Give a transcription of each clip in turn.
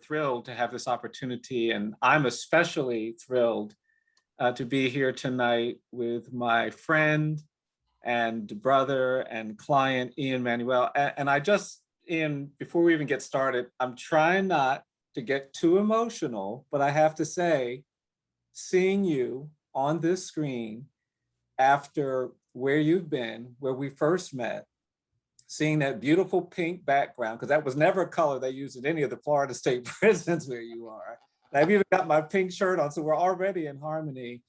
thrilled to have this opportunity, and I'm especially thrilled to be here tonight with my friend and brother and client, Ian Manuel. And I just, Ian, before we even get started, I'm trying not to get too emotional, but I have to say, seeing you on this screen after where you've been, where we first met, seeing that beautiful pink background, because that was never a color they used in any of the Florida State prisons where you are. And I've even got my pink shirt on, so we're already in harmony.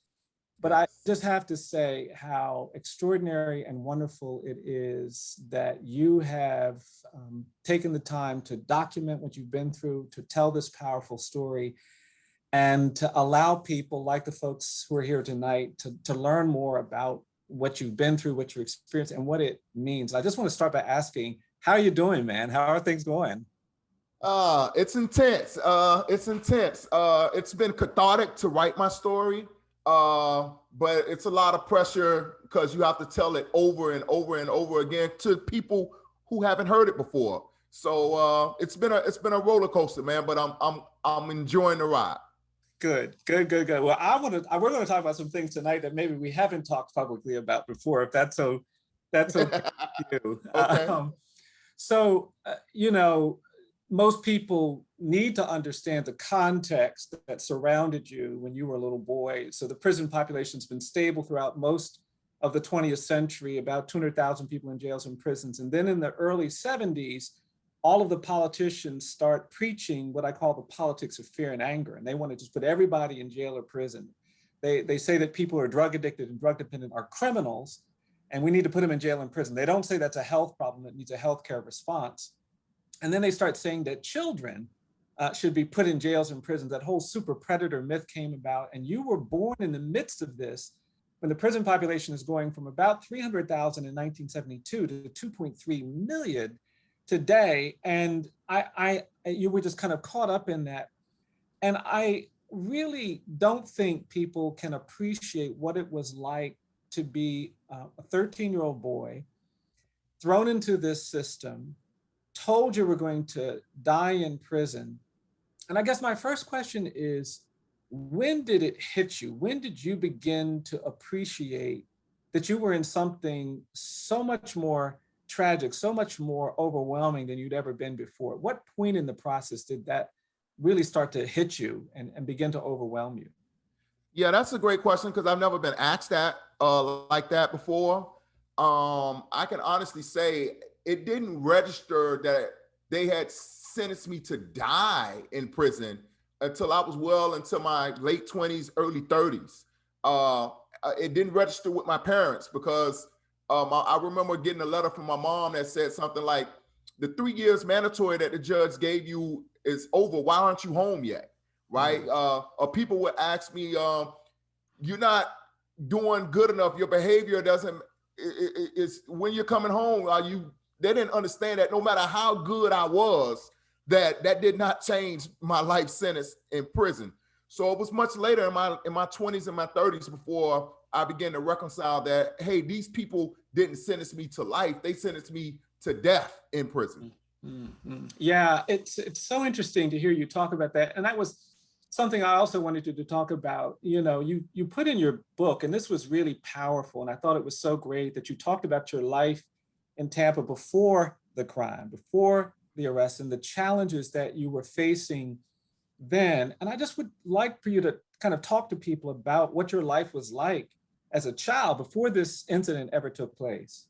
But I just have to say how extraordinary and wonderful it is that you have taken the time to document what you've been through, to tell this powerful story, and to allow people like the folks who are here tonight to learn more about what you've been through, what your experience, and what it means. I just want to start by asking, how are you doing, man? How are things going? It's intense. It's intense. It's been cathartic to write my story, but it's a lot of pressure because you have to tell it over and over and over again to people who haven't heard it before. So it's been a roller coaster, man. But I'm enjoying the ride. Good. Well, we're going to talk about some things tonight that maybe we haven't talked publicly about before, if that's okay with you. Okay. Most people need to understand the context that surrounded you when you were a little boy. So the prison population's been stable throughout most of the 20th century, about 200,000 people in jails and prisons. And then in the early 70s, all of the politicians start preaching what I call the politics of fear and anger. And they want to just put everybody in jail or prison. They say that people who are drug addicted and drug dependent are criminals, and we need to put them in jail and prison. They don't say that's a health problem that needs a healthcare response. And then they start saying that children should be put in jails and prisons. That whole super predator myth came about. And you were born in the midst of this when the prison population is going from about 300,000 in 1972 to 2.3 million today. And you were just kind of caught up in that. And I really don't think people can appreciate what it was like to be a 13-year-old boy thrown into this system, told you were going to die in prison. And I guess my first question is, when did it hit you? When did you begin to appreciate that you were in something so much more tragic, so much more overwhelming than you'd ever been before? What point in the process did that really start to hit you and begin to overwhelm you? Yeah, that's a great question because I've never been asked that like that before. I can honestly say it didn't register that they had sentenced me to die in prison until I was well into my late 20s, early 30s. It didn't register with my parents because I remember getting a letter from my mom that said something like, the 3 years mandatory that the judge gave you is over. Why aren't you home yet? Right? Or people would ask me, you're not doing good enough. Your behavior doesn't, it's when you're coming home, they didn't understand that no matter how good I was, that did not change my life sentence in prison. So it was much later in my 20s and my 30s before I began to reconcile that, hey, these people didn't sentence me to life. They sentenced me to death in prison. Mm-hmm. Yeah, it's so interesting to hear you talk about that. And that was something I also wanted you to talk about. You put in your book, and this was really powerful. And I thought it was so great that you talked about your life in Tampa before the crime, before the arrest, and the challenges that you were facing then. And I just would like for you to kind of talk to people about what your life was like as a child before this incident ever took place.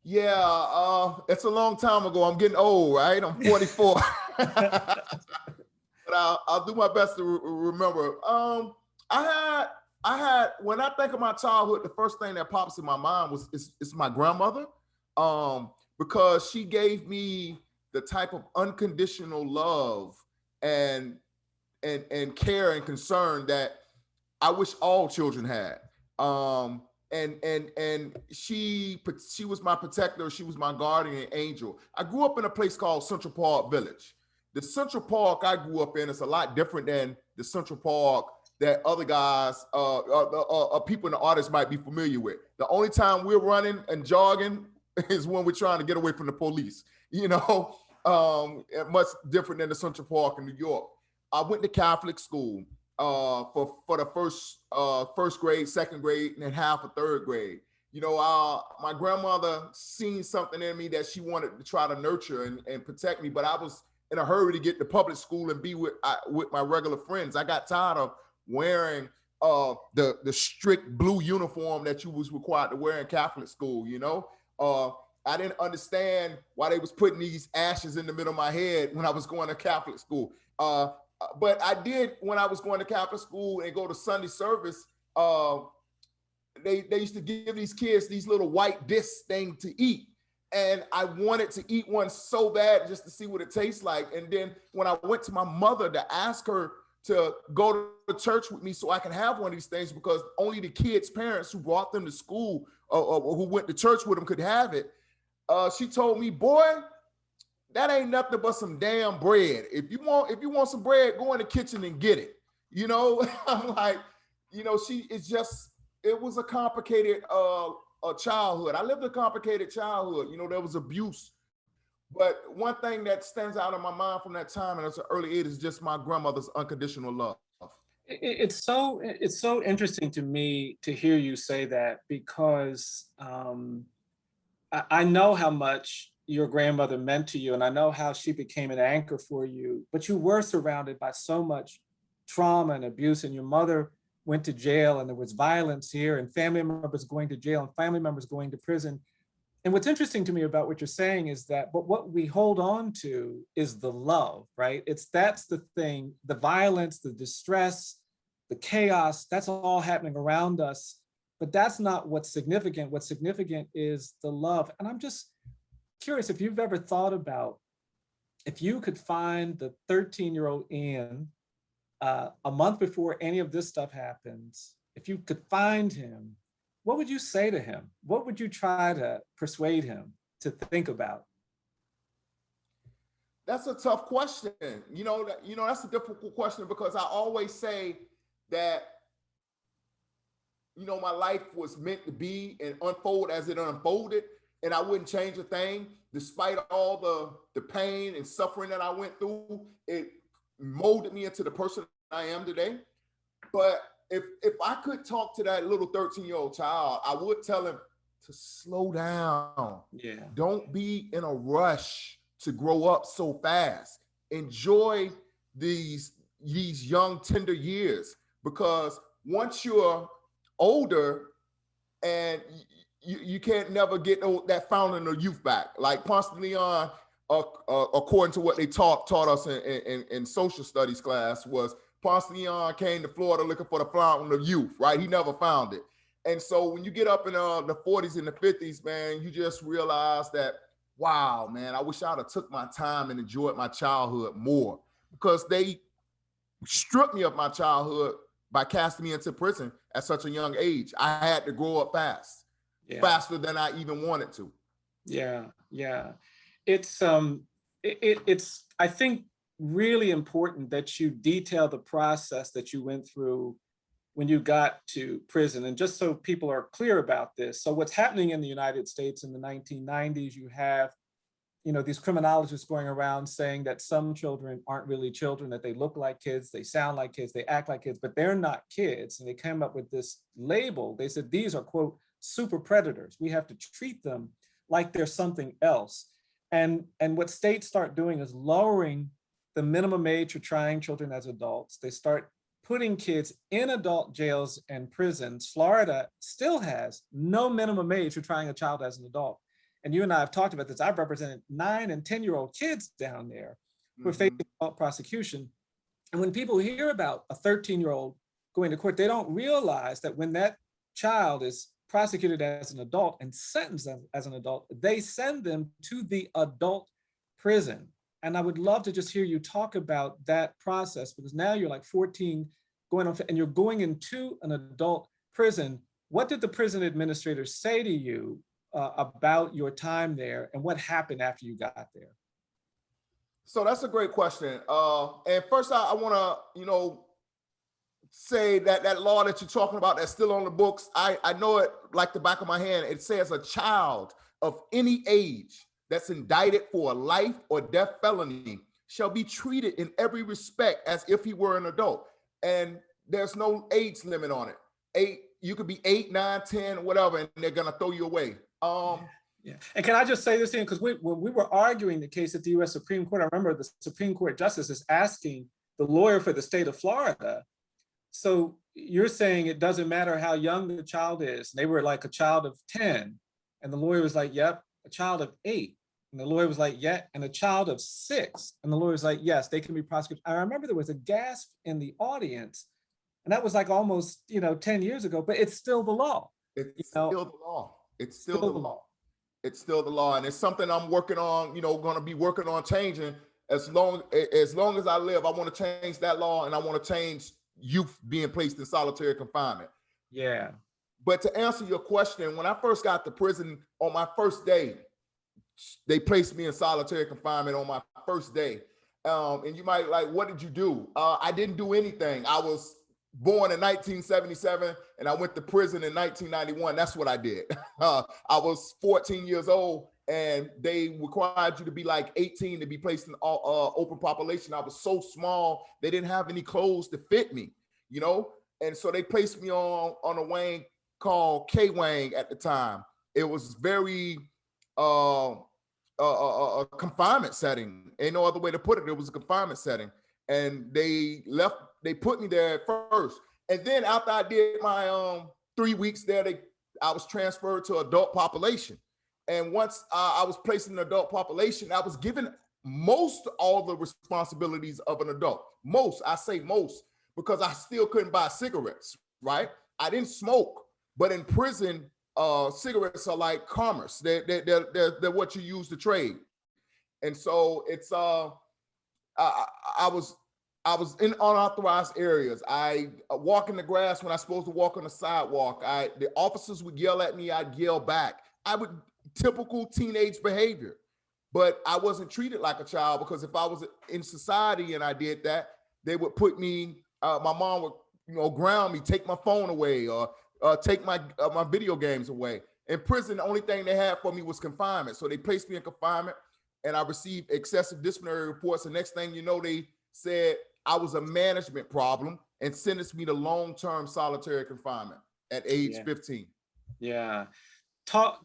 Yeah, it's a long time ago. I'm getting old, right? I'm 44. But I'll do my best to remember. I had when I think of my childhood, the first thing that pops in my mind is my grandmother, because she gave me the type of unconditional love and care and concern that I wish all children had. And she was my protector. She was my guardian angel. I grew up in a place called Central Park Village. The Central Park I grew up in is a lot different than the Central Park that other guys, people in the artists might be familiar with. The only time we're running and jogging is when we're trying to get away from the police. much different than the Central Park in New York. I went to Catholic school for the first grade, second grade, and then half of third grade. You know, my grandmother seen something in me that she wanted to try to nurture and protect me, but I was in a hurry to get to public school and be with my regular friends. I got tired of wearing the strict blue uniform that you was required to wear in Catholic school. You know, I didn't understand why they was putting these ashes in the middle of my head when I was going to Catholic school. But I did, when I was going to Catholic school and go to Sunday service, they used to give these kids these little white disc thing to eat. And I wanted to eat one so bad just to see what it tastes like. And then when I went to my mother to ask her to go to church with me so I can have one of these things, because only the kids' parents who brought them to school or who went to church with them could have it, she told me, boy, that ain't nothing but some damn bread. If you want some bread, go in the kitchen and get it. You know, I'm like, you know, it was a complicated childhood. I lived a complicated childhood. You know, there was abuse. But one thing that stands out in my mind from that time, and it's an early age, is just my grandmother's unconditional love. It's so interesting to me to hear you say that, because I know how much your grandmother meant to you, and I know how she became an anchor for you, but you were surrounded by so much trauma and abuse, and your mother went to jail, and there was violence here, and family members going to jail and family members going to prison. And what's interesting to me about what you're saying is that, but what we hold on to is the love, right? That's the thing, the violence, the distress, the chaos, that's all happening around us, but that's not what's significant. What's significant is the love. And I'm just curious if you've ever thought about, if you could find the 13-year-old Ian a month before any of this stuff happens, if you could find him, what would you say to him? What would you try to persuade him to think about? That's a tough question. That's a difficult question, because I always say that, you know, my life was meant to be and unfold as it unfolded, and I wouldn't change a thing. Despite all the pain and suffering that I went through, it molded me into the person I am today. But if I could talk to that little 13-year-old child, I would tell him to slow down. Yeah. Don't be in a rush to grow up so fast. Enjoy these young, tender years, because once you're older, and you can't never get that fountain of youth back. Like Ponce de Leon, according to what they taught us in social studies class, was Ponce de Leon came to Florida looking for the fountain of youth, right? He never found it. And so when you get up in the 40s and the 50s, man, you just realize that, wow, man, I wish I'd have took my time and enjoyed my childhood more, because they stripped me of my childhood by casting me into prison at such a young age. I had to grow up fast, faster than I even wanted to. Yeah. It's I think really important that you detail the process that you went through when you got to prison. And just so people are clear about this, so what's happening in the United States in the 1990s, you have, you know, these criminologists going around saying that some children aren't really children, that they look like kids, they sound like kids, they act like kids, but they're not kids. And they came up with this label. They said these are, quote, super predators. We have to treat them like they're something else. And what states start doing is lowering the minimum age for trying children as adults. They start putting kids in adult jails and prisons. Florida still has no minimum age for trying a child as an adult. And you and I have talked about this. I've represented 9 and 10-year-old kids down there who are facing adult prosecution. And when people hear about a 13-year-old going to court, they don't realize that when that child is prosecuted as an adult and sentenced as an adult, they send them to the adult prison. And I would love to just hear you talk about that process, because now you're like 14 going on, and you're going into an adult prison. What did the prison administrators say to you about your time there, and what happened after you got there? So that's a great question. And first, I want to, say that law that you're talking about that's still on the books, I know it like the back of my hand. It says a child of any age that's indicted for a life or death felony shall be treated in every respect as if he were an adult. And there's no age limit on it. You could be 8, 9, 10, whatever, and they're gonna throw you away. Yeah. And can I just say this, Ian, because when we were arguing the case at the US Supreme Court, I remember the Supreme Court justice is asking the lawyer for the state of Florida, so you're saying it doesn't matter how young the child is. And they were like a child of 10. And the lawyer was like, yep, a child of 8. And the lawyer was like, yeah, and a child of 6. And the lawyer was like, yes, they can be prosecuted. I remember there was a gasp in the audience. And that was like almost, 10 years ago, but it's still the law. It's still the law. It's still the law. It's still the law. And it's something I'm working on, going to be working on changing. As long as I live, I want to change that law, and I want to change youth being placed in solitary confinement. Yeah. But to answer your question, when I first got to prison on my first day, they placed me in solitary confinement on my first day. And you might like, what did you do? I didn't do anything. I was born in 1977 and I went to prison in 1991. That's what I did. I was 14 years old and they required you to be like 18 to be placed in open population. I was so small, they didn't have any clothes to fit me, And so they placed me on a wing called K-Wing at the time. It was very a confinement setting. Ain't no other way to put it. It was a confinement setting. And they put me there at first. And then after I did my 3 weeks there, I was transferred to adult population. And once I was placed in the adult population, I was given most all the responsibilities of an adult. I say most, because I still couldn't buy cigarettes, right? I didn't smoke, but in prison, cigarettes are like commerce. They're what you use to trade. And so it's I was in unauthorized areas. I walk in the grass when I'm supposed to walk on the sidewalk. The officers would yell at me, I'd yell back. Typical teenage behavior, but I wasn't treated like a child, because if I was in society and I did that, they would put me, my mom would, ground me, take my phone away, or take my video games away. In prison, the only thing they had for me was confinement. So they placed me in confinement and I received excessive disciplinary reports. The next thing you know, they said I was a management problem and sentenced me to long-term solitary confinement at age 15. Yeah. Tell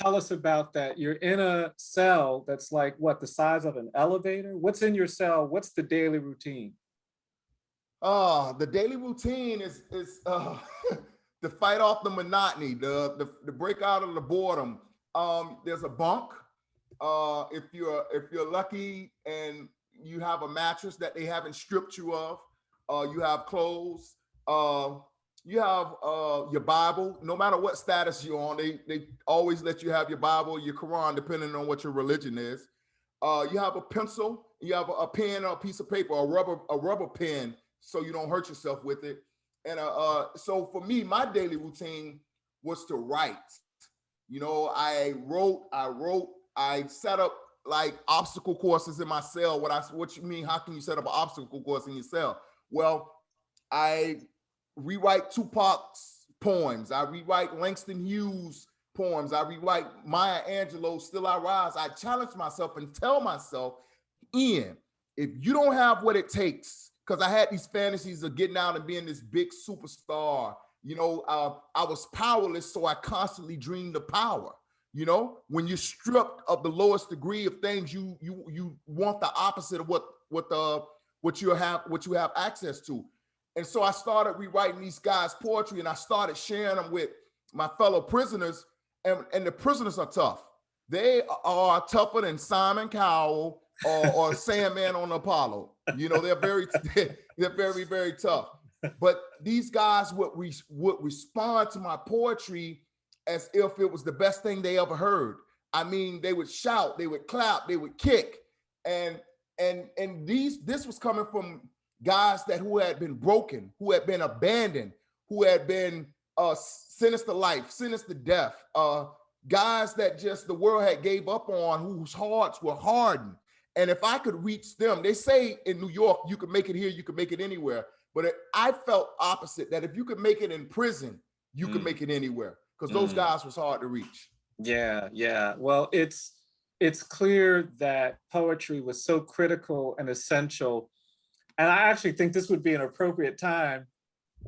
us about that. You're in a cell that's like what, the size of an elevator? What's in your cell? What's the daily routine? The daily routine is to fight off the monotony, the break out of the boredom. There's a bunk. If you're lucky and you have a mattress that they haven't stripped you of, you have clothes. You have your Bible. No matter what status you're on, they always let you have your Bible, your Quran, depending on what your religion is. You have a pencil, you have a pen or a piece of paper, a rubber pen, so you don't hurt yourself with it. And so for me, my daily routine was to write. I wrote. I set up like obstacle courses in my cell. What you mean? How can you set up an obstacle course in your cell? Well, I rewrite Tupac's poems. I rewrite Langston Hughes' poems. I rewrite Maya Angelou's Still I Rise. I challenge myself and tell myself, Ian, if you don't have what it takes, because I had these fantasies of getting out and being this big superstar, I was powerless, so I constantly dreamed of power. When you're stripped of the lowest degree of things, you want the opposite of what you have access to. And so I started rewriting these guys' poetry, and I started sharing them with my fellow prisoners. And the prisoners are tough. They are tougher than Simon Cowell or Sandman on Apollo. They're very, very tough. But these guys would respond to my poetry as if it was the best thing they ever heard. I mean, they would shout, they would clap, they would kick, and this was coming from guys who had been broken, who had been abandoned, who had been sentenced to life, sentenced to death, guys that just the world had gave up on, whose hearts were hardened. And if I could reach them, they say in New York, you can make it here, you can make it anywhere. But I felt opposite, that if you could make it in prison, you could make it anywhere, because those guys was hard to reach. Yeah. Well, it's it's clear that poetry was so critical and essential. And I actually think this would be an appropriate time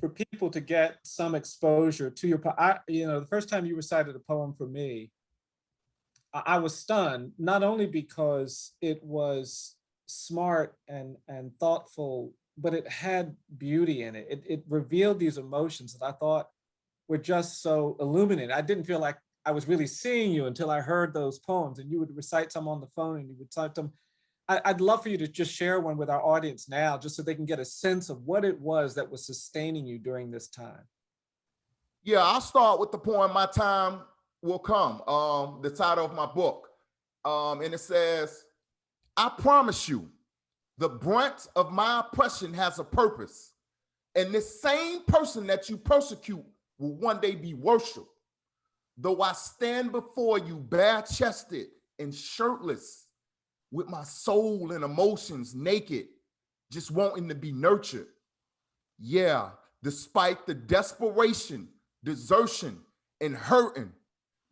for people to get some exposure to your, the first time you recited a poem for me, I was stunned, not only because it was smart and thoughtful, but it had beauty in it. It revealed these emotions that I thought were just so illuminating. I didn't feel like I was really seeing you until I heard those poems, and you would recite some on the phone and you would recite them. I'd love for you to just share one with our audience now, just so they can get a sense of what it was that was sustaining you during this time. Yeah, I'll start with the poem, My Time Will Come, the title of my book. And it says, I promise you, the brunt of my oppression has a purpose. And this same person that you persecute will one day be worshiped. Though I stand before you bare-chested and shirtless, with my soul and emotions naked, just wanting to be nurtured. Yeah, despite the desperation, desertion, and hurting,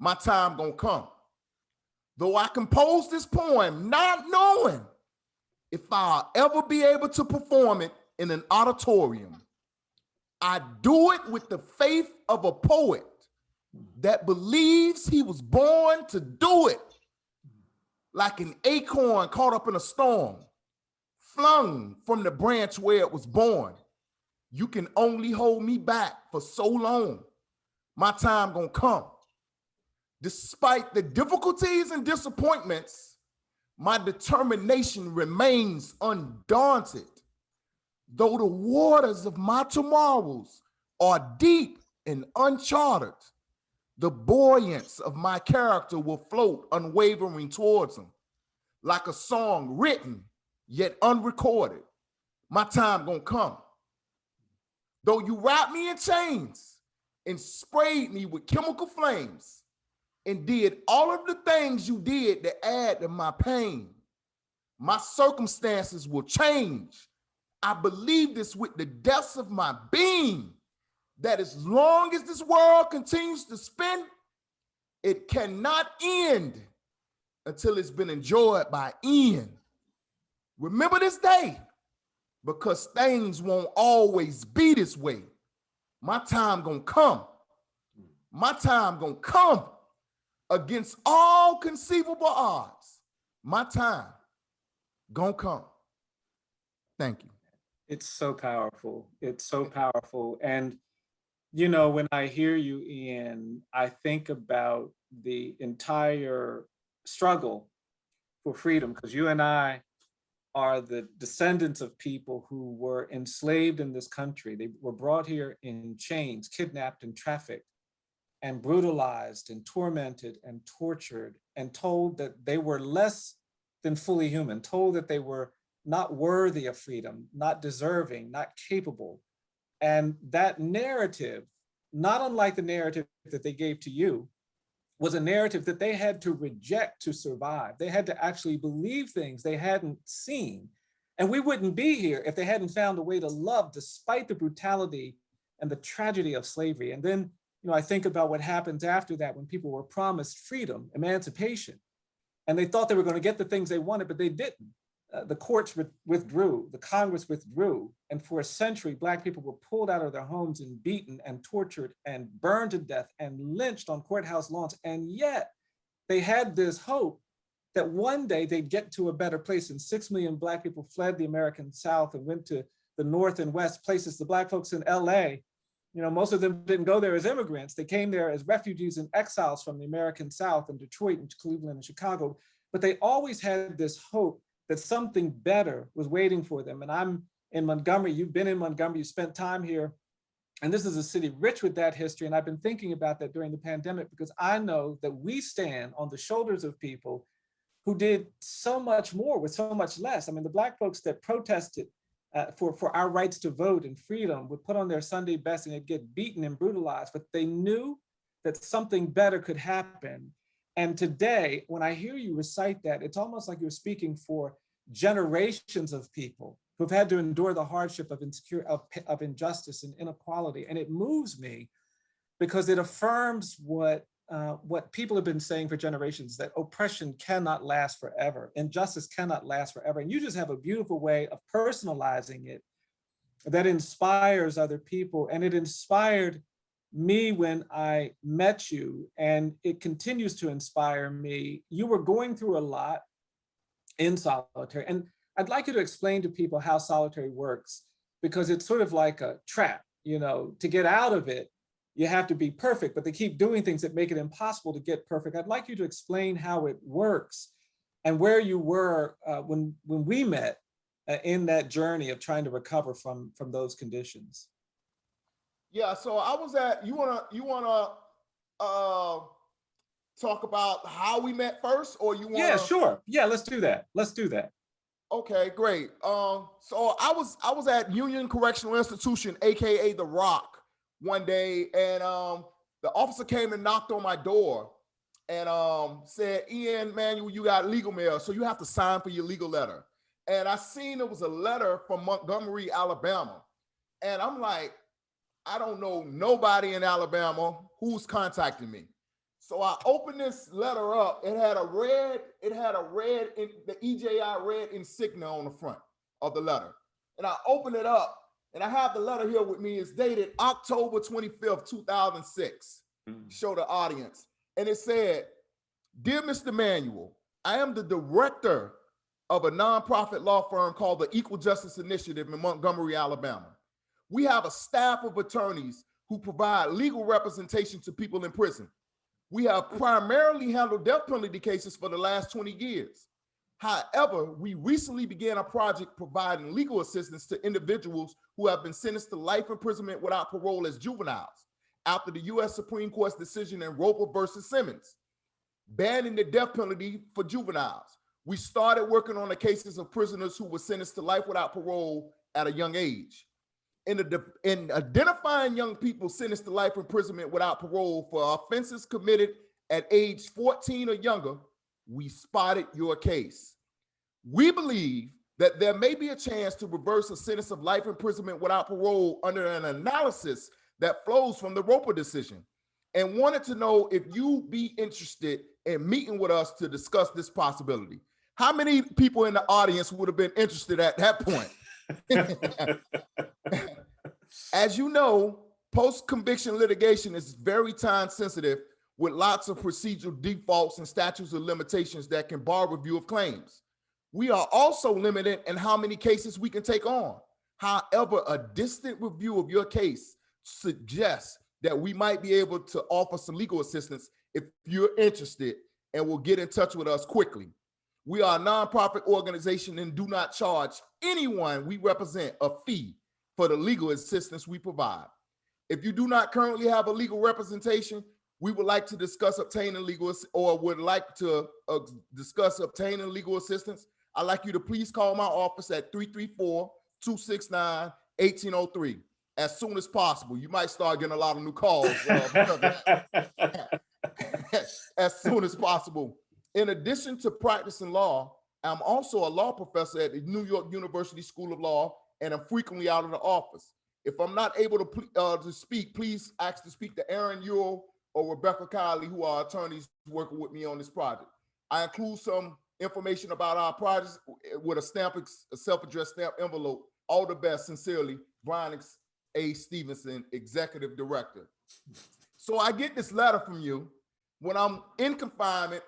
my time gonna come. Though I compose this poem not knowing if I'll ever be able to perform it in an auditorium, I do it with the faith of a poet that believes he was born to do it. Like an acorn caught up in a storm, flung from the branch where it was born. You can only hold me back for so long. My time gonna come. Despite the difficulties and disappointments, my determination remains undaunted. Though the waters of my tomorrows are deep and uncharted, the buoyance of my character will float unwavering towards them, like a song written yet unrecorded. My time gonna come. Though you wrapped me in chains and sprayed me with chemical flames and did all of the things you did to add to my pain, my circumstances will change. I believe this with the depths of my being, that as long as this world continues to spin, it cannot end until it's been enjoyed by Ian. Remember this day, because things won't always be this way. My time gonna come. My time gonna come against all conceivable odds. My time gonna come. Thank you. It's so powerful. It's so powerful. And, when I hear you, Ian, I think about the entire struggle for freedom, because you and I are the descendants of people who were enslaved in this country. They were brought here in chains, kidnapped and trafficked, and brutalized and tormented and tortured, and told that they were less than fully human, told that they were not worthy of freedom, not deserving, not capable. And that narrative, not unlike the narrative that they gave to you, was a narrative that they had to reject to survive. They had to actually believe things they hadn't seen. And we wouldn't be here if they hadn't found a way to love despite the brutality and the tragedy of slavery. And then, I think about what happens after that, when people were promised freedom, emancipation, and they thought they were going to get the things they wanted, but they didn't. The courts withdrew, the Congress withdrew, and for a century, Black people were pulled out of their homes and beaten and tortured and burned to death and lynched on courthouse lawns. And yet they had this hope that one day they'd get to a better place. And 6 million Black people fled the American South and went to the North and West places. The Black folks in LA, most of them didn't go there as immigrants. They came there as refugees and exiles from the American South, and Detroit and Cleveland and Chicago. But they always had this hope that something better was waiting for them. And I'm in Montgomery, you've been in Montgomery, you spent time here, and this is a city rich with that history. And I've been thinking about that during the pandemic, because I know that we stand on the shoulders of people who did so much more with so much less. I mean, the Black folks that protested for our rights to vote and freedom would put on their Sunday best and they'd get beaten and brutalized, but they knew that something better could happen. And today, when I hear you recite that, it's almost like you're speaking for generations of people who've had to endure the hardship of injustice and inequality. And it moves me because it affirms what what people have been saying for generations, that oppression cannot last forever, injustice cannot last forever. And you just have a beautiful way of personalizing it that inspires other people. And it inspired me when I met you, and it continues to inspire me. You were going through a lot in solitary. And I'd like you to explain to people how solitary works, because it's sort of like a trap, you know, to get out of it, you have to be perfect, but they keep doing things that make it impossible to get perfect. I'd like you to explain how it works and where you were when we met in that journey of trying to recover from those conditions. Yeah, so I was at, you wanna talk about how we met first, or you wanna? Yeah, sure. Yeah, let's do that. Let's do that. Okay, great. So I was at Union Correctional Institution, aka the Rock, one day, and the officer came and knocked on my door and said, "Ian Manuel, you got legal mail, so you have to sign for your legal letter." And I seen it was a letter from Montgomery, Alabama, and I'm like, I don't know nobody in Alabama who's contacting me. So I opened this letter up. It had a red, the EJI red insignia on the front of the letter. And I opened it up, and I have the letter here with me. It's dated October 25th, 2006. Show the audience. And it said, "Dear Mr. Manuel, I am the director of a nonprofit law firm called the Equal Justice Initiative in Montgomery, Alabama. We have a staff of attorneys who provide legal representation to people in prison. We have primarily handled death penalty cases for the last 20 years. However, we recently began a project providing legal assistance to individuals who have been sentenced to life imprisonment without parole as juveniles after the U.S. Supreme Court's decision in Roper versus Simmons, banning the death penalty for juveniles. We started working on the cases of prisoners who were sentenced to life without parole at a young age. In identifying young people sentenced to life imprisonment without parole for offenses committed at age 14 or younger, we spotted your case. We believe that there may be a chance to reverse a sentence of life imprisonment without parole under an analysis that flows from the Roper decision, and wanted to know if you'd be interested in meeting with us to discuss this possibility." How many people in the audience would have been interested at that point? As you know, post-conviction litigation is very time sensitive, with lots of procedural defaults and statutes of limitations that can bar review of claims. We are also limited in how many cases we can take on. However, a distant review of your case suggests that we might be able to offer some legal assistance if you're interested, and will get in touch with us quickly. We are a nonprofit organization and do not charge anyone we represent a fee for the legal assistance we provide. If you do not currently have a legal representation, we would like to discuss obtaining legal assistance. I'd like you to please call my office at 334-269-1803 as soon as possible. You might start getting a lot of new calls as soon as possible. In addition to practicing law, I'm also a law professor at the New York University School of Law, and I'm frequently out of the office. If I'm not able to speak, please ask to speak to Aaron Ewell or Rebecca Kiley, who are attorneys working with me on this project. I include some information about our project with a self-addressed stamp envelope. All the best, sincerely, Bryan Stevenson, Executive Director. So I get this letter from you when I'm in confinement.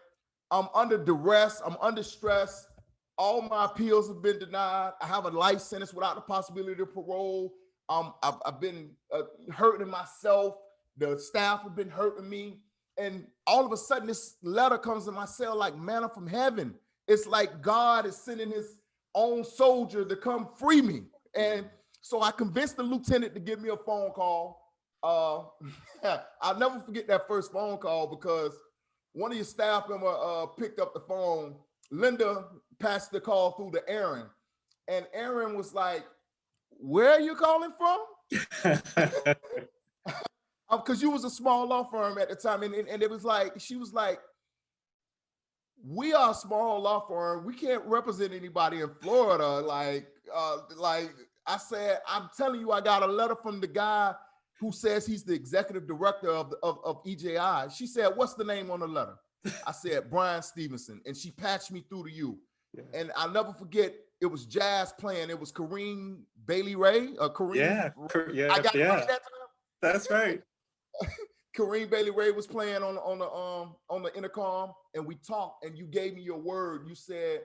I'm under duress, I'm under stress. All my appeals have been denied. I have a life sentence without the possibility of parole. I've been hurting myself. The staff have been hurting me. And all of a sudden, this letter comes in my cell like manna from heaven. It's like God is sending his own soldier to come free me. And so I convinced the lieutenant to give me a phone call. I'll never forget that first phone call, because one of your staff members picked up the phone. Linda passed the call through to Aaron, and Aaron was like, "Where are you calling from?" Because you was a small law firm at the time, and it was like, she was like, "We are a small law firm. We can't represent anybody in Florida." Like I said, "I'm telling you, I got a letter from the guy who says he's the executive director of EJI. She said, "What's the name on the letter?" I said, "Bryan Stevenson," and she patched me through to you. Yeah. And I'll never forget, it was jazz playing. It was Kareem Bailey Ray, Kareem. Yeah, I got it right that time. That's right. Kareem Bailey Ray was playing on the intercom, and we talked. And you gave me your word. You said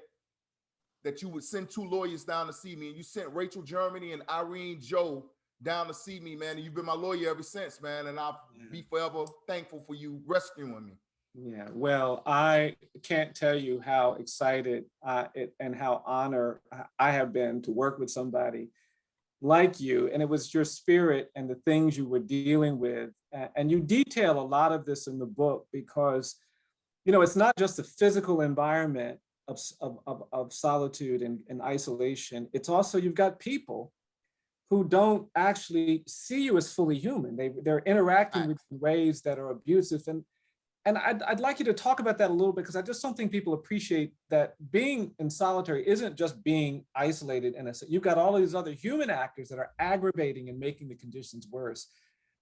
that you would send 2 lawyers down to see me, and you sent Rachel Germany and Irene Joe down to see me, man. And you've been my lawyer ever since, man. And I'll be forever thankful for you rescuing me. Yeah, well, I can't tell you how excited and how honored I have been to work with somebody like you. And it was your spirit and the things you were dealing with. And you detail a lot of this in the book because, you know, it's not just the physical environment of solitude and isolation. It's also, you've got people who don't actually see you as fully human. They're interacting with you in ways that are abusive. And I'd like you to talk about that a little bit, because I just don't think people appreciate that being in solitary isn't just being isolated. And you've got all of these other human actors that are aggravating and making the conditions worse.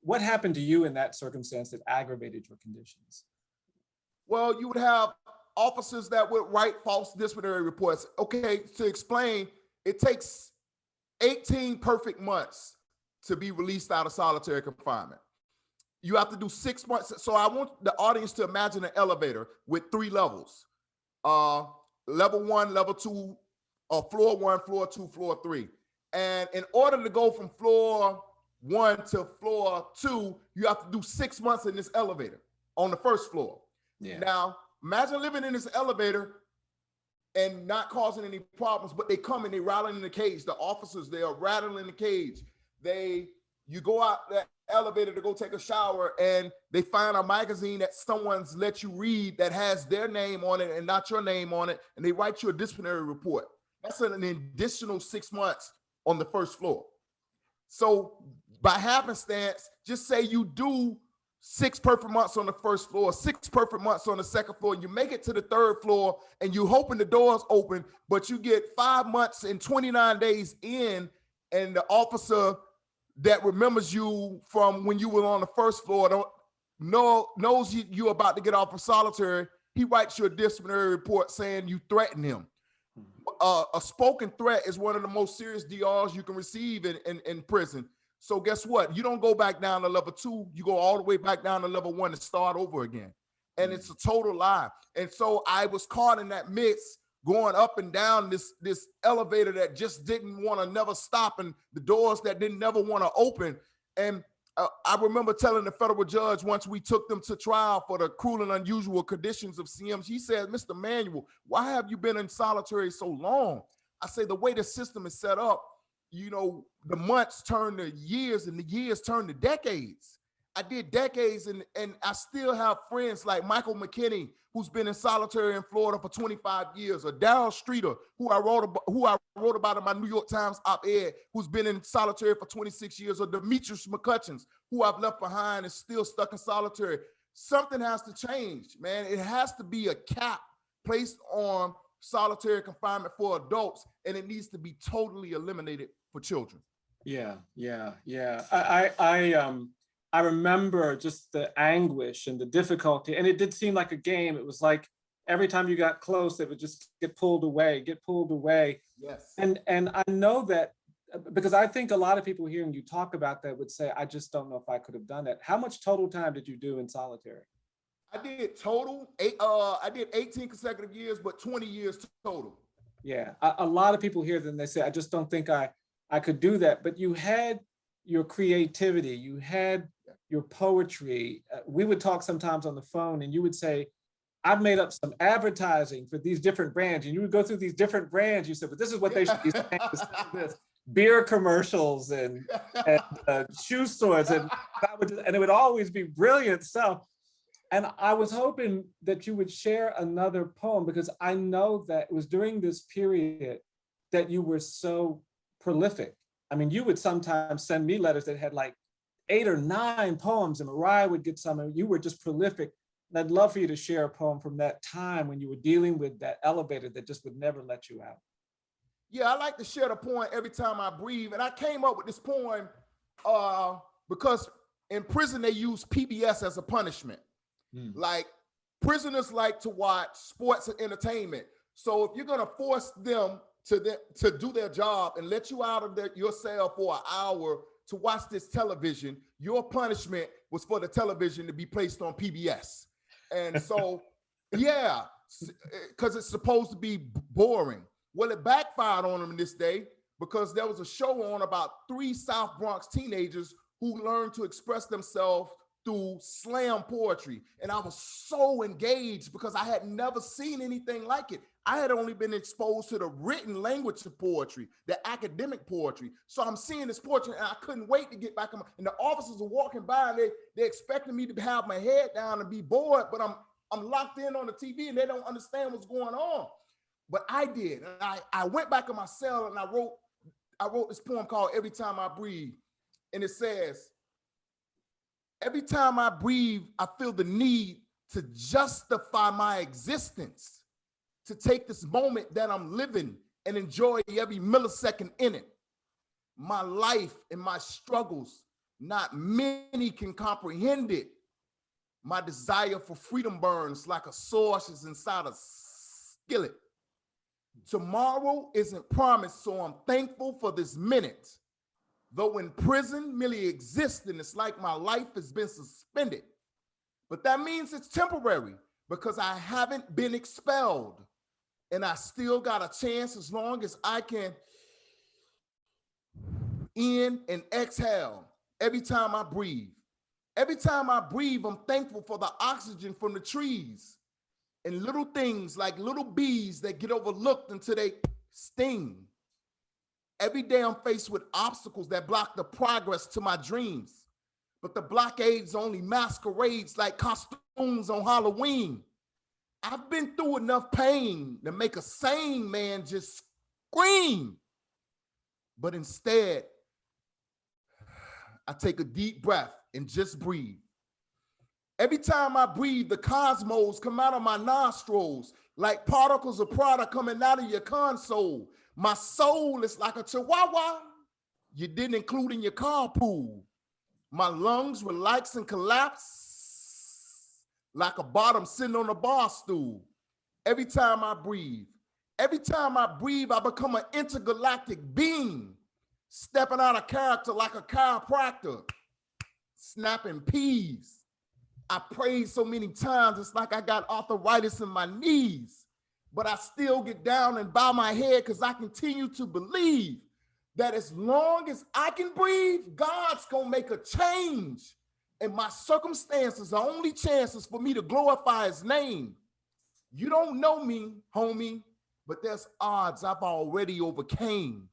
What happened to you in that circumstance that aggravated your conditions? Well, you would have officers that would write false disciplinary reports. Okay, to explain, it takes 18 perfect months to be released out of solitary confinement. You have to do 6 months. So I want the audience to imagine an elevator with 3 levels. Level 1, level 2, floor 1, floor 2, floor 3. And in order to go from floor 1 to floor 2, you have to do 6 months in this elevator on the first floor. Yeah. Now, imagine living in this elevator and not causing any problems, but they come and they rattling in the cage. The officers, they are rattling the cage. You go out that elevator to go take a shower, and they find a magazine that someone's let you read that has their name on it and not your name on it, and they write you a disciplinary report. That's an additional 6 months on the first floor. So by happenstance, just say you do 6 perfect months on the first floor, 6 perfect months on the second floor, you make it to the third floor, and you hoping the doors open, but you get 5 months and 29 days in, and the officer that remembers you from when you were on the first floor knows you're about to get off of solitary. He writes you a disciplinary report saying you threatened him. A spoken threat is one of the most serious DRs you can receive in prison. So guess what? You don't go back down to level 2. You go all the way back down to level 1 and start over again. And it's a total lie. And so I was caught in that mix, going up and down this elevator that just didn't want to never stop, and the doors that didn't never want to open. And I remember telling the federal judge once we took them to trial for the cruel and unusual conditions of CMs, he said, "Mr. Manuel, why have you been in solitary so long?" I say, the way the system is set up, you know, the months turn to years and the years turn to decades. I did decades, and I still have friends like Michael McKinney, who's been in solitary in Florida for 25 years, or Darryl Streeter, who I wrote about in my New York Times op-ed, who's been in solitary for 26 years, or Demetrius McCutcheons, who I've left behind and still stuck in solitary. Something has to change, man. It has to be a cap placed on solitary confinement for adults, and it needs to be totally eliminated for children. Yeah. I remember just the anguish and the difficulty, and it did seem like a game. It was like every time you got close, it would just get pulled away. Yes. And I know that because I think a lot of people hearing you talk about that would say, I just don't know if I could have done that. How much total time did you do in solitary? I did 18 consecutive years, but 20 years total. Yeah, a lot of people hear them, they say, I just don't think I could do that. But you had your creativity, you had your poetry. We would talk sometimes on the phone, and you would say, I've made up some advertising for these different brands. And you would go through these different brands. You said, but this is what they should be saying. This beer commercials and shoe stores. And it would always be brilliant stuff. And I was hoping that you would share another poem, because I know that it was during this period that you were so prolific. I mean, you would sometimes send me letters that had like 8 or 9 poems, and Mariah would get some, and you were just prolific. And I'd love for you to share a poem from that time when you were dealing with that elevator that just would never let you out. Yeah, I like to share the poem Every Time I Breathe. And I came up with this poem because in prison, they use PBS as a punishment. Like prisoners like to watch sports and entertainment. So if you're going to force them to do their job and let you out of your cell for an hour to watch this television, your punishment was for the television to be placed on PBS. And so, yeah, because it's supposed to be boring. Well, it backfired on them this day because there was a show on about 3 South Bronx teenagers who learned to express themselves through slam poetry. And I was so engaged because I had never seen anything like it. I had only been exposed to the written language of poetry, the academic poetry. So I'm seeing this poetry and I couldn't wait to get back. And the officers are walking by and they expecting me to have my head down and be bored, but I'm locked in on the TV and they don't understand what's going on. But I did. And I went back in my cell and I wrote this poem called Every Time I Breathe. And it says, every time I breathe, I feel the need to justify my existence, to take this moment that I'm living and enjoy every millisecond in it. My life and my struggles, not many can comprehend it. My desire for freedom burns like a sauce inside a skillet. Tomorrow isn't promised, so I'm thankful for this minute. Though in prison, merely existing, it's like my life has been suspended. But that means it's temporary because I haven't been expelled. And I still got a chance as long as I can in and exhale every time I breathe. Every time I breathe, I'm thankful for the oxygen from the trees and little things like little bees that get overlooked until they sting. Every day I'm faced with obstacles that block the progress to my dreams, but the blockades only masquerades like costumes on Halloween. I've been through enough pain to make a sane man just scream. But instead, I take a deep breath and just breathe. Every time I breathe, the cosmos come out of my nostrils like particles of product coming out of your console. My soul is like a chihuahua you didn't include in your carpool. My lungs relax and collapse like a bottom sitting on a bar stool. Every time I breathe, I become an intergalactic being, stepping out of character like a chiropractor, snapping peas. I prayed so many times, it's like I got arthritis in my knees, but I still get down and bow my head because I continue to believe that as long as I can breathe, God's gonna make a change. And my circumstances are only chances for me to glorify his name. You don't know me, homie, but there's odds I've already overcame.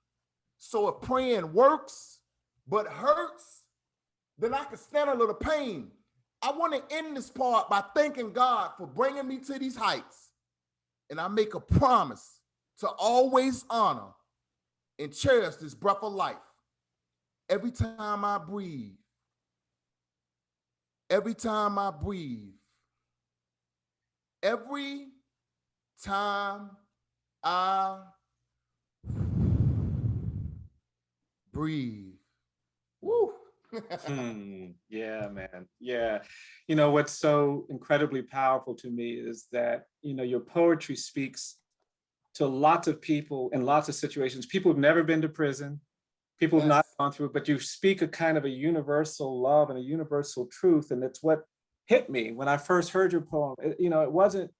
So if praying works, but hurts, then I can stand a little pain. I want to end this part by thanking God for bringing me to these heights. And I make a promise to always honor and cherish this breath of life. Every time I breathe, every time I breathe, every time I breathe. Woo. Yeah, man. Yeah. You know, what's so incredibly powerful to me is that, you know, your poetry speaks to lots of people in lots of situations. People who've never been to prison, people who've not gone through it, but you speak a kind of a universal love and a universal truth. And it's what hit me when I first heard your poem. You know, it wasn't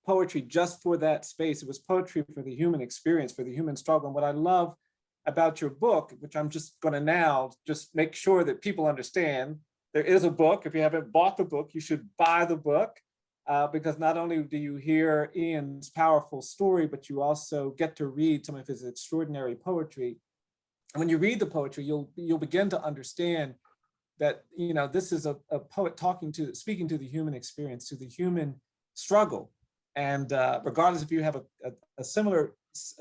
poetry just for that space. It was poetry for the human experience, for the human struggle. And what I love about your book, which I'm just going to now just make sure that people understand, there is a book. If you haven't bought the book, you should buy the book, because not only do you hear Ian's powerful story, but you also get to read some of his extraordinary poetry. And when you read the poetry, you'll begin to understand that, you know, this is a poet speaking to the human experience, to the human struggle. And regardless if you have a similar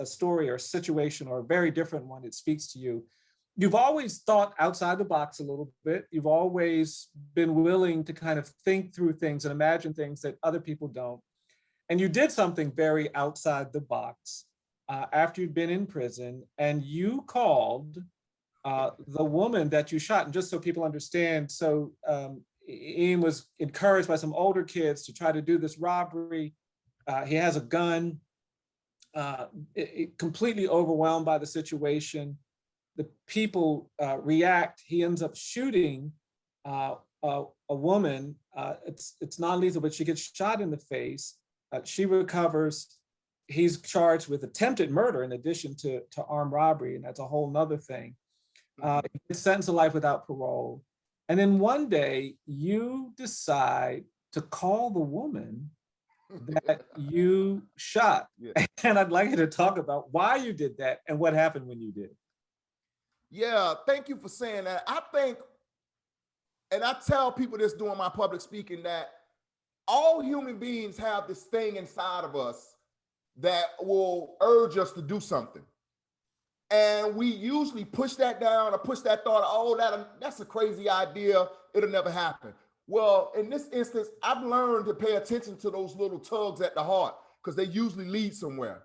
story or situation or a very different one, it speaks to you. You've always thought outside the box a little bit. You've always been willing to kind of think through things and imagine things that other people don't. And you did something very outside the box after you'd been in prison, and you called the woman that you shot. And just so people understand, so Ian was encouraged by some older kids to try to do this robbery. He has a gun, completely overwhelmed by the situation. The people react. He ends up shooting a woman. It's non-lethal, but she gets shot in the face. She recovers. He's charged with attempted murder in addition to armed robbery, and that's a whole nother thing. He's sentenced to life without parole. And then one day you decide to call the woman that you shot. Yeah. And I'd like you to talk about why you did that and what happened when you did. Yeah, thank you for saying that. I think, and I tell people this doing my public speaking, that all human beings have this thing inside of us that will urge us to do something. And we usually push that down or push that thought, oh, that's a crazy idea, it'll never happen. Well, in this instance, I've learned to pay attention to those little tugs at the heart because they usually lead somewhere.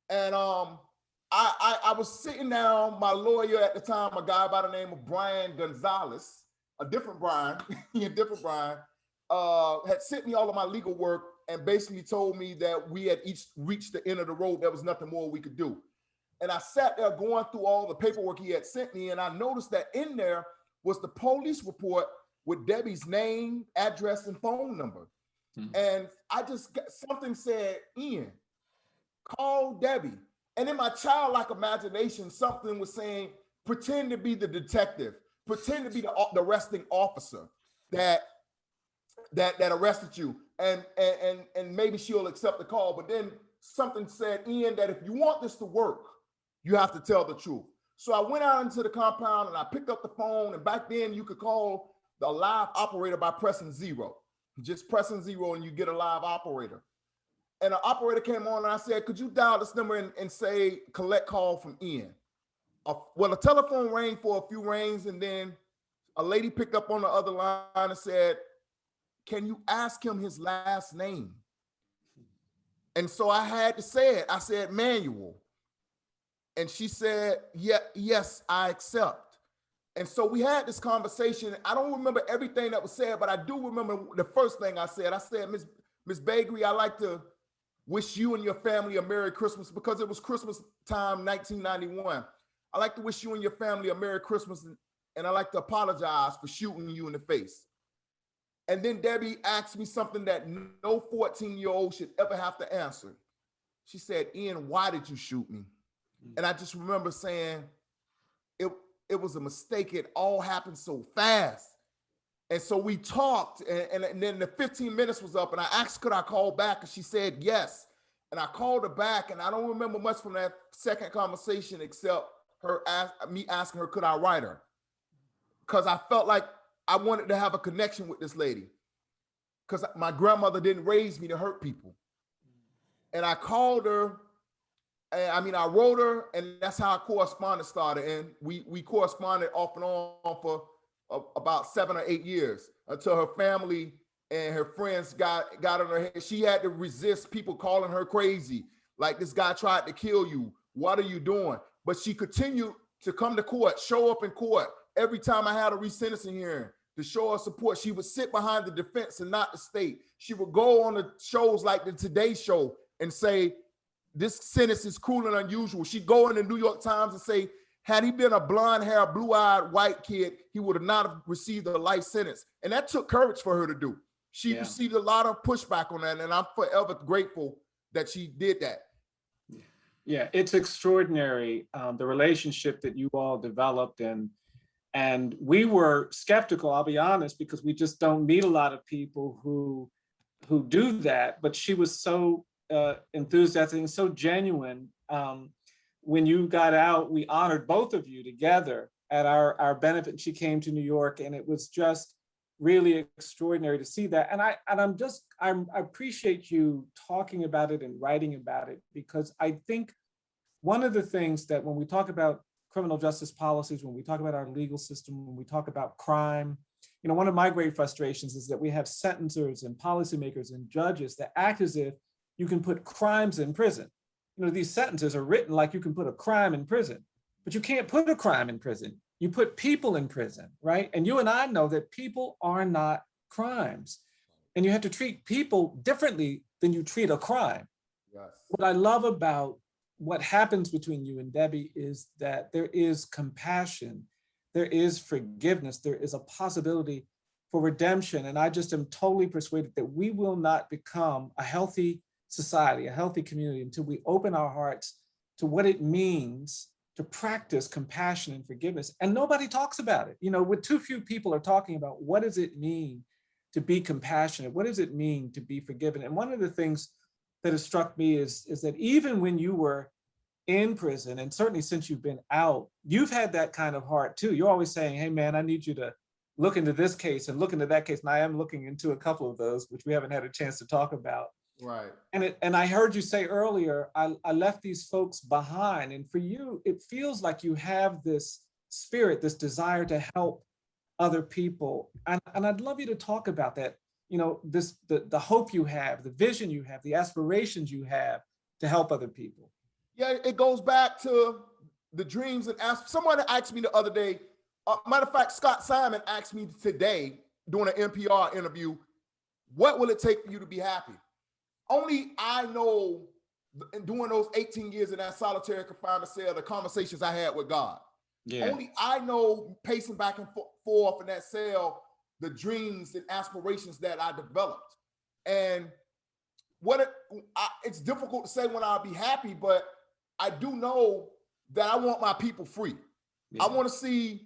And I was sitting down, my lawyer at the time, a guy by the name of Bryan Gonzalez, a different Bryan, had sent me all of my legal work and basically told me that we had each reached the end of the road. There was nothing more we could do. And I sat there going through all the paperwork he had sent me, and I noticed that in there was the police report with Debbie's name, address, and phone number. Mm-hmm. And I just got something said, Ian, call Debbie. And in my childlike imagination, something was saying, pretend to be the detective, pretend to be the arresting officer that arrested you, and maybe she'll accept the call. But then something said, Ian, that if you want this to work, you have to tell the truth. So I went out into the compound and I picked up the phone, and back then you could call the live operator by pressing 0. Just pressing 0 and you get a live operator. And the operator came on and I said, could you dial this number and say, collect call from Ian? Well, the telephone rang for a few rings, and then a lady picked up on the other line and said, can you ask him his last name? And so I had to say it. I said, Manuel. And she said, yeah, yes, I accept. And so we had this conversation. I don't remember everything that was said, but I do remember the first thing I said. I said, Miss Bakery, I'd like to wish you and your family a Merry Christmas, because it was Christmas time, 1991. I'd like to wish you and your family a Merry Christmas, and I'd like to apologize for shooting you in the face. And then Debbie asked me something that no 14-year-old should ever have to answer. She said, Ian, why did you shoot me? And I just remember saying, it was a mistake. It all happened so fast. And so we talked, and then the 15 minutes was up, and I asked, could I call back? And she said, yes. And I called her back, and I don't remember much from that second conversation except me asking her, could I write her? Because I felt like I wanted to have a connection with this lady, because my grandmother didn't raise me to hurt people. And I called her, I wrote her, and that's how our correspondence started. And we corresponded off and on for about 7 or 8 years until her family and her friends got on her head. She had to resist people calling her crazy. Like, this guy tried to kill you. What are you doing? But she continued to come to court, show up in court. Every time I had a resentencing hearing to show her support, she would sit behind the defense and not the state. She would go on the shows like the Today Show and say, this sentence is cruel and unusual. She'd go in the New York Times and say, had he been a blonde hair, blue-eyed white kid, he would have not received a life sentence. And that took courage for her to do. She received a lot of pushback on that, and I'm forever grateful that she did that. Yeah, it's extraordinary, the relationship that you all developed, and we were skeptical, I'll be honest, because we just don't meet a lot of people who do that. But she was so enthusiastic and so genuine. When you got out, we honored both of you together at our benefit. She came to New York, and it was just really extraordinary to see that. And I appreciate you talking about it and writing about it, because I think one of the things that when we talk about criminal justice policies, when we talk about our legal system, when we talk about crime, one of my great frustrations is that we have sentencers and policymakers and judges that act as if you can put crimes in prison. These sentences are written like you can put a crime in prison, but you can't put a crime in prison. you put people in prison, right? And you and I know that people are not crimes. And you have to treat people differently than you treat a crime. Yes. What I love about what happens between you and Debbie is that there is compassion, there is forgiveness, there is a possibility for redemption. And I just am totally persuaded that we will not become a healthy society, a healthy community, until we open our hearts to what it means to practice compassion and forgiveness. And nobody talks about it. You know, with too few people are talking about what does it mean to be compassionate? What does it mean to be forgiven? And one of the things that has struck me is that even when you were in prison, and certainly since you've been out, you've had that kind of heart too. You're always saying, hey man, I need you to look into this case and look into that case. And I am looking into a couple of those, which we haven't had a chance to talk about. Right. And I heard you say earlier, I left these folks behind. And for you, it feels like you have this spirit, this desire to help other people. And I'd love you to talk about that. You know, the hope you have, the vision you have, the aspirations you have to help other people. Yeah, it goes back to the dreams and someone asked me the other day. Matter of fact, Scott Simon asked me today during an NPR interview, what will it take for you to be happy? Only I know, in doing those 18 years in that solitary confinement cell, the conversations I had with God. Yeah. Only I know, pacing back and forth in that cell, the dreams and aspirations that I developed. And it's difficult to say when I'll be happy, but I do know that I want my people free. Yeah. I want to see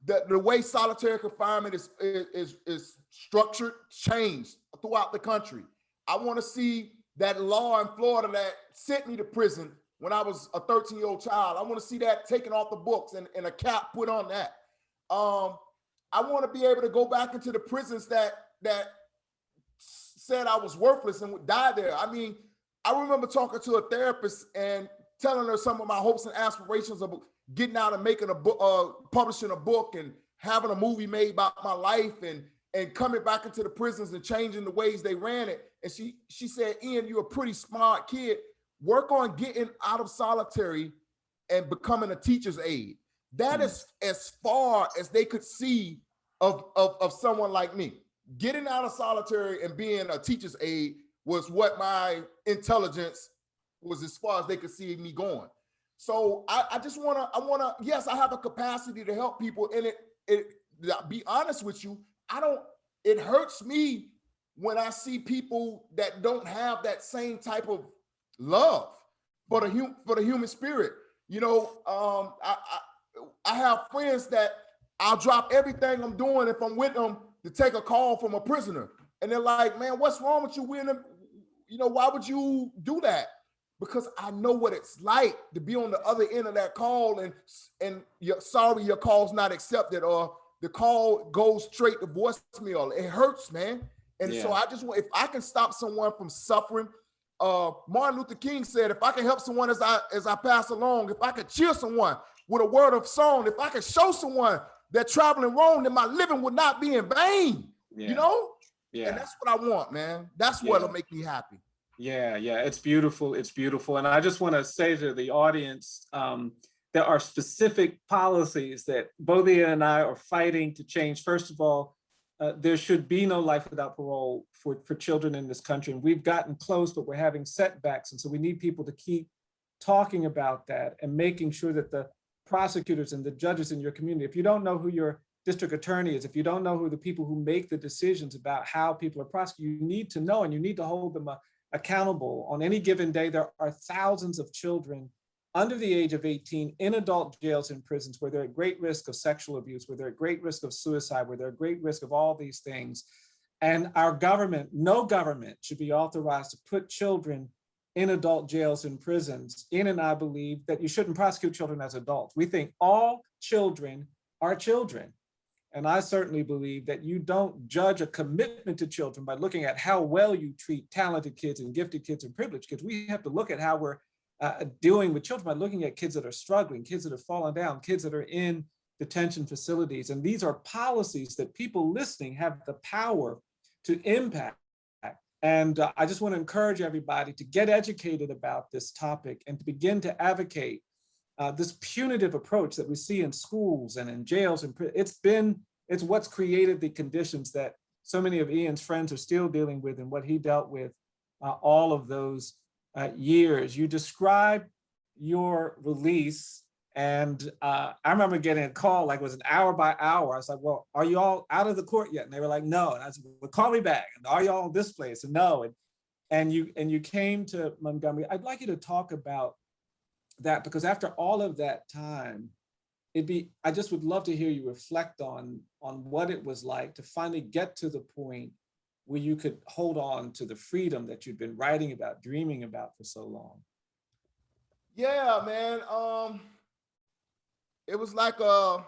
that the way solitary confinement is structured changed throughout the country. I want to see that law in Florida that sent me to prison when I was a 13-year-old child. I want to see that taken off the books and a cap put on that. I want to be able to go back into the prisons that said I was worthless and would die there. I mean, I remember talking to a therapist and telling her some of my hopes and aspirations of getting out and making a book, publishing a book and having a movie made about my life and coming back into the prisons and changing the ways they ran it. And she said, Ian, you're a pretty smart kid. Work on getting out of solitary and becoming a teacher's aide. That is as far as they could see of someone like me. Getting out of solitary and being a teacher's aide was what my intelligence was, as far as they could see me going. So I wanna, yes, I have a capacity to help people. And be honest with you, it hurts me when I see people that don't have that same type of love for the human spirit. You know, I have friends that I'll drop everything I'm doing if I'm with them to take a call from a prisoner. And they're like, man, what's wrong with you? You know, why would you do that? Because I know what it's like to be on the other end of that call and you're sorry your call's not accepted, or the call goes straight to voicemail. It hurts, man. And so I just want, if I can stop someone from suffering, Martin Luther King said, if I can help someone as I pass along, if I could cheer someone with a word of song, if I could show someone that traveling wrong, then my living would not be in vain. You know? Yeah. And that's what I want, man. That's what'll make me happy. Yeah, it's beautiful. It's beautiful. And I just want to say to the audience, there are specific policies that both Ian and I are fighting to change. First of all, there should be no life without parole for children in this country. And we've gotten close, but we're having setbacks. And so we need people to keep talking about that and making sure that the prosecutors and the judges in your community, if you don't know who your district attorney is, if you don't know who the people who make the decisions about how people are prosecuted, you need to know, and you need to hold them accountable. On any given day, there are thousands of children under the age of 18 in adult jails and prisons where they're at great risk of sexual abuse, where they're at great risk of suicide, where they're at great risk of all these things. And our government, no government should be authorized to put children in adult jails and prisons. Ian and I believe that you shouldn't prosecute children as adults. We think all children are children. And I certainly believe that you don't judge a commitment to children by looking at how well you treat talented kids and gifted kids and privileged kids. We have to look at how we're dealing with children by looking at kids that are struggling, kids that have fallen down, kids that are in detention facilities. And these are policies that people listening have the power to impact. And I just want to encourage everybody to get educated about this topic and to begin to advocate this punitive approach that we see in schools and in jails, and it's what's created the conditions that so many of Ian's friends are still dealing with, and what he dealt with all of those years. You described your release, and I remember getting a call, like it was an hour by hour. I was like, well, are you all out of the court yet? And they were like, no. And I said, well, call me back. And are y'all in this place? And no. And you came to Montgomery. I'd like you to talk about that, because after all of that time, I just would love to hear you reflect on what it was like to finally get to the point where you could hold on to the freedom that you'd been writing about, dreaming about for so long. Yeah, man. It was like man,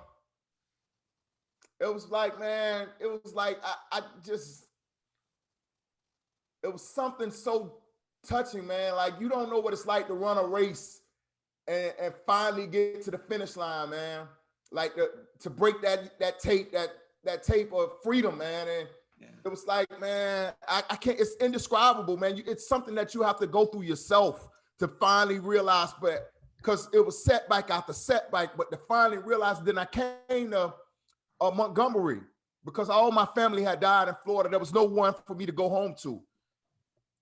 it was like it was something so touching, man. Like, you don't know what it's like to run a race and finally get to the finish line, man. Like to break that tape of freedom, man. And yeah, it was like, man, I can't, it's indescribable, man. It's something that you have to go through yourself to finally realize, but because it was setback after setback, but to finally realize. Then I came to Montgomery because all my family had died in Florida. There was no one for me to go home to.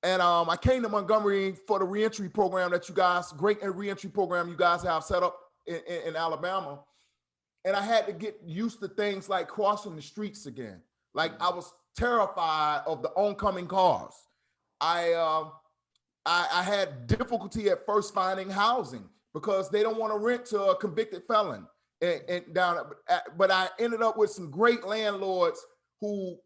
And I came to Montgomery for the reentry program that you guys, great reentry program you guys have set up in Alabama. And I had to get used to things like crossing the streets again. Like, I was terrified of the oncoming cars. I had difficulty at first finding housing because they don't want to rent to a convicted felon. But I ended up with some great landlords who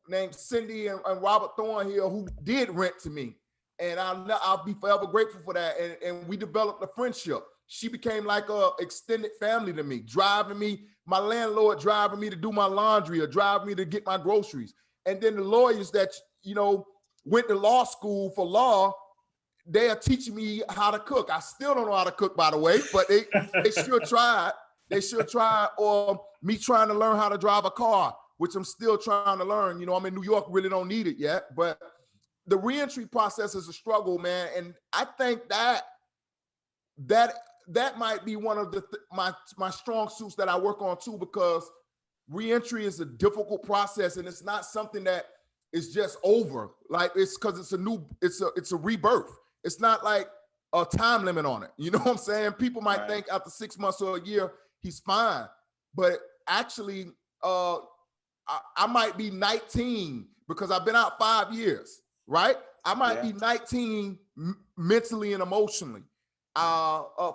named Cindy and Robert Thornhill, who did rent to me. And I'll be forever grateful for that. And we developed a friendship. She became like a extended family to me, my landlord driving me to do my laundry or driving me to get my groceries. And then the lawyers that, went to law school for law, they are teaching me how to cook. I still don't know how to cook, by the way, but they sure tried. They sure tried. Or me trying to learn how to drive a car, which I'm still trying to learn. I'm in New York, really don't need it yet. But the reentry process is a struggle, man. And I think that might be one of my strong suits that I work on too, because reentry is a difficult process, and it's not something that is just over. Like, it's because it's a rebirth. It's not like a time limit on it. You know what I'm saying? People might think after 6 months or a year, he's fine. But actually, I might be 19 because I've been out 5 years, right? I might be 19 mentally and emotionally.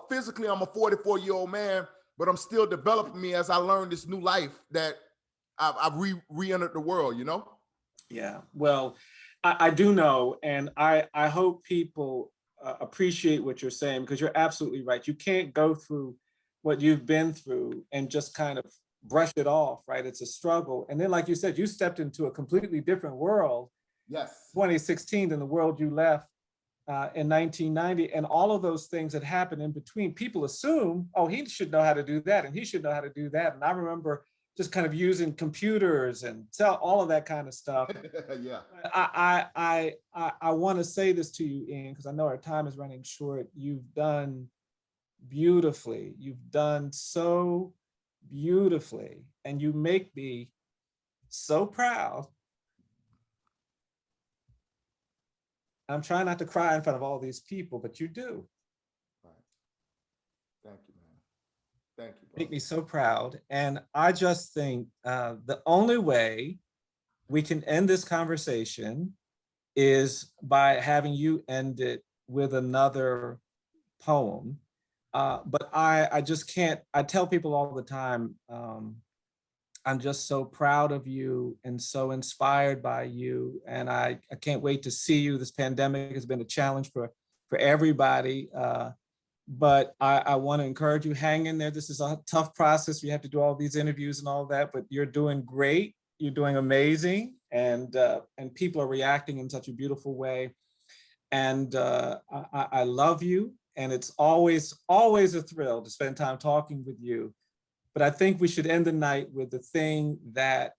Physically, I'm a 44-year-old man, but I'm still developing me as I learn this new life that I've re-entered the world, Yeah, well, I do know, and I hope people appreciate what you're saying, because you're absolutely right. You can't go through what you've been through and just kind of brush it off, right? It's a struggle. And then, like you said, you stepped into a completely different world, 2016, than the world you left in 1990. And all of those things that happened in between, people assume, oh, he should know how to do that, and he should know how to do that. And I remember just kind of using computers and all of that kind of stuff. Yeah. I want to say this to you, Ian, because I know our time is running short. You've done beautifully. You've done so beautifully, and you make me so proud. I'm trying not to cry in front of all these people, but you do. Right. Thank you, man. Thank you, brother. Make me so proud. And I just think the only way we can end this conversation is by having you end it with another poem. But I just can't, I tell people all the time, I'm just so proud of you and so inspired by you. And I can't wait to see you. This pandemic has been a challenge for everybody. But I want to encourage you, hang in there. This is a tough process. You have to do all these interviews and all that, but you're doing great. You're doing amazing. And people are reacting in such a beautiful way. And I love you. And it's always a thrill to spend time talking with you. But I think we should end the night with the thing that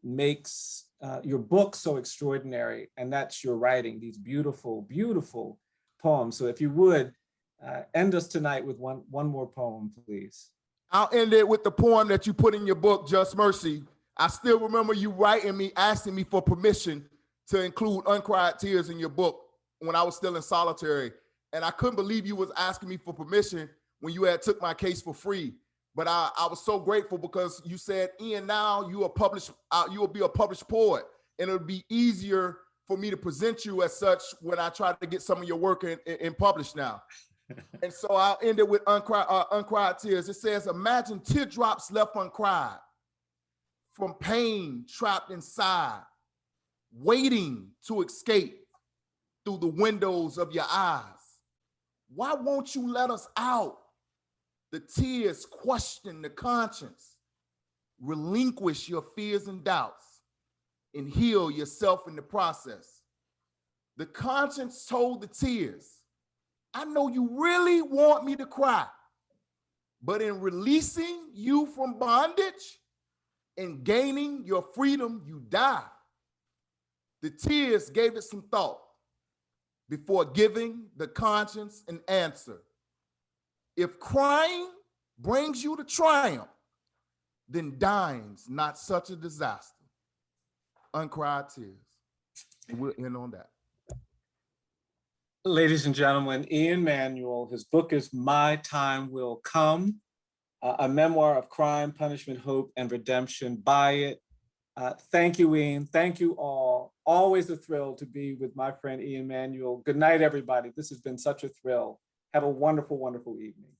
makes your book so extraordinary, and that's your writing, these beautiful, beautiful poems. So if you would, End us tonight with one more poem, please. I'll end it with the poem that you put in your book, Just Mercy. I still remember you writing me, asking me for permission to include Uncried Tears in your book when I was still in solitary. And I couldn't believe you was asking me for permission when you had took my case for free. But I was so grateful because you said, Ian, now you will be a published poet, and it'll be easier for me to present you as such when I try to get some of your work in published now. And so I'll end it with Uncried Tears. It says, imagine teardrops left uncried from pain trapped inside, waiting to escape through the windows of your eyes. Why won't you let us out? The tears question the conscience. Relinquish your fears and doubts and heal yourself in the process. The conscience told the tears, I know you really want me to cry, but in releasing you from bondage and gaining your freedom, you die. The tears gave it some thought before giving the conscience an answer. If crying brings you to triumph, then dying's not such a disaster. Uncried Tears. And we'll end on that. Ladies and gentlemen, Ian Manuel, his book is My Time Will Come, a memoir of crime, punishment, hope, and redemption. Buy it. Thank you, Ian. Thank you all. Always a thrill to be with my friend Ian Manuel. Good night, everybody. This has been such a thrill. Have a wonderful, wonderful evening.